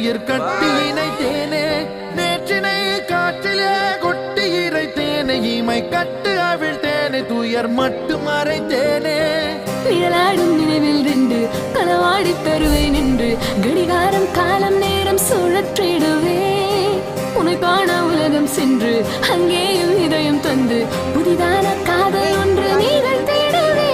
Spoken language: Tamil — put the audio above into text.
உயிர் கட்டி இணைத்தேனே நேற்றினை காற்றிலே கொட்டி இறைத்தேனே இமை கட்டு அவிழ்த்தேனே துயர் மட்டும் மறைத்தேனே நிழலாடும் நினைவில் நின்று களவாடி தருவேன் என்று கடிகாரம் காலம் நேரம் சுழற்றிடுவே உன்னை காண உலகம் சென்று அங்கேயும் இதயம் தந்து புதிதான காதல் ஒன்று நீங்கள் தேடுவே